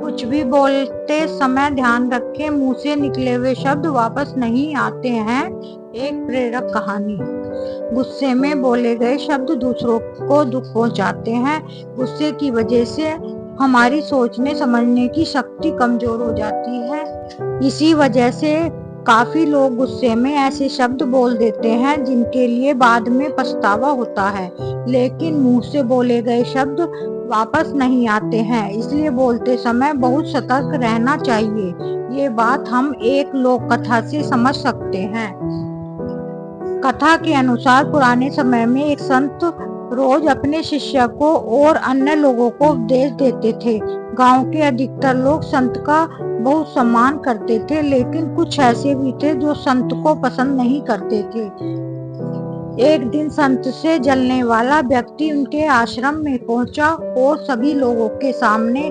कुछ भी बोलते समय ध्यान रखें, मुंह से निकले हुए शब्द वापस नहीं आते हैं। एक प्रेरक कहानी। गुस्से में बोले गए शब्द दूसरों को दुख पहुंचाते हैं। गुस्से की वजह से हमारी सोचने समझने की शक्ति कमजोर हो जाती है। इसी वजह से काफी लोग गुस्से में ऐसे शब्द बोल देते हैं जिनके लिए बाद में पछतावा होता है। लेकिन मुंह से बोले गए शब्द वापस नहीं आते हैं, इसलिए बोलते समय बहुत सतर्क रहना चाहिए। ये बात हम एक लोक कथा से समझ सकते हैं। कथा के अनुसार पुराने समय में एक संत रोज अपने शिष्य को और अन्य लोगों को उपदेश देते थे। गांव के अधिकतर लोग संत का बहुत सम्मान करते थे, लेकिन कुछ ऐसे भी थे जो संत को पसंद नहीं करते थे। एक दिन संत से जलने वाला व्यक्ति उनके आश्रम में पहुंचा और सभी लोगों के सामने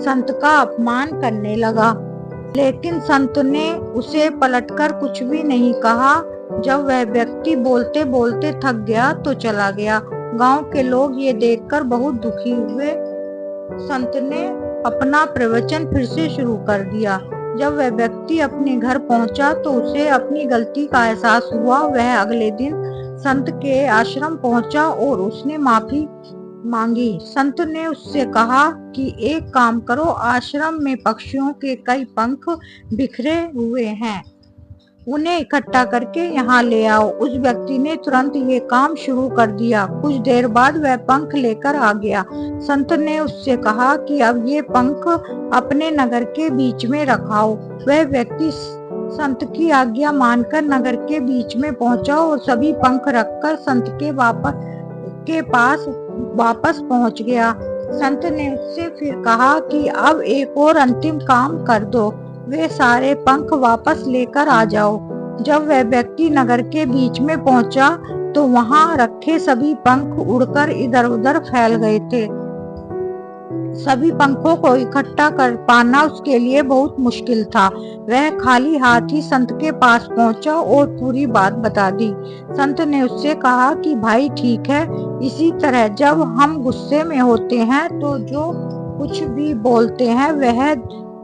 संत का अपमान करने लगा। लेकिन संत ने उसे पलटकर कुछ भी नहीं कहा। जब वह व्यक्ति बोलते बोलते थक गया तो चला गया। गांव के लोग ये देखकर बहुत दुखी हुए। संत ने अपना प्रवचन फिर से शुरू कर दिया। जब वह व्यक्ति अपने घर पहुंचा तो उसे अपनी गलती का एहसास हुआ। वह अगले दिन संत के आश्रम पहुंचा और उसने माफी मांगी। संत ने उससे कहा कि एक काम करो, आश्रम में पक्षियों के कई पंख बिखरे हुए हैं, उन्हें इकट्ठा करके यहाँ ले आओ। उस व्यक्ति ने तुरंत ये काम शुरू कर दिया। कुछ देर बाद वह पंख लेकर आ गया। संत ने उससे कहा कि अब ये पंख अपने नगर के बीच में रखाओ। वह व्यक्ति संत की आज्ञा मानकर नगर के बीच में पहुंचा और सभी पंख रखकर संत के पास वापस पहुंच गया। संत ने उससे फिर कहा कि अब एक और अंतिम काम कर दो, वे सारे पंख वापस लेकर आ जाओ। जब वह व्यक्ति नगर के बीच में पहुंचा तो वहां रखे सभी पंख उड़कर इधर उधर फैल गए थे। सभी पंखों को इकट्ठा कर पाना उसके लिए बहुत मुश्किल था। वह खाली हाथ ही संत के पास पहुंचा और पूरी बात बता दी। संत ने उससे कहा कि भाई ठीक है, इसी तरह जब हम गुस्से में होते हैं तो जो कुछ भी बोलते हैं वह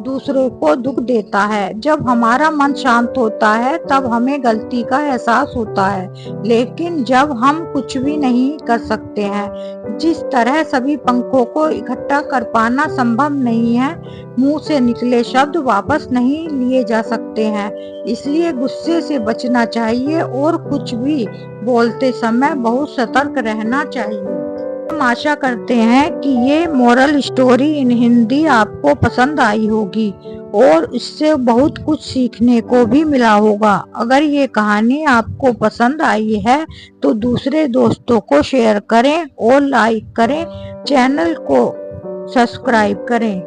दूसरों को दुख देता है। जब हमारा मन शांत होता है तब हमें गलती का एहसास होता है, लेकिन जब हम कुछ भी नहीं कर सकते हैं, जिस तरह सभी पंखों को इकट्ठा कर पाना संभव नहीं है, मुंह से निकले शब्द वापस नहीं लिए जा सकते हैं। इसलिए गुस्से से बचना चाहिए और कुछ भी बोलते समय बहुत सतर्क रहना चाहिए। हम आशा करते हैं कि ये मोरल स्टोरी इन हिंदी आपको पसंद आई होगी और इससे बहुत कुछ सीखने को भी मिला होगा। अगर ये कहानी आपको पसंद आई है तो दूसरे दोस्तों को शेयर करें और लाइक करें, चैनल को सब्सक्राइब करें।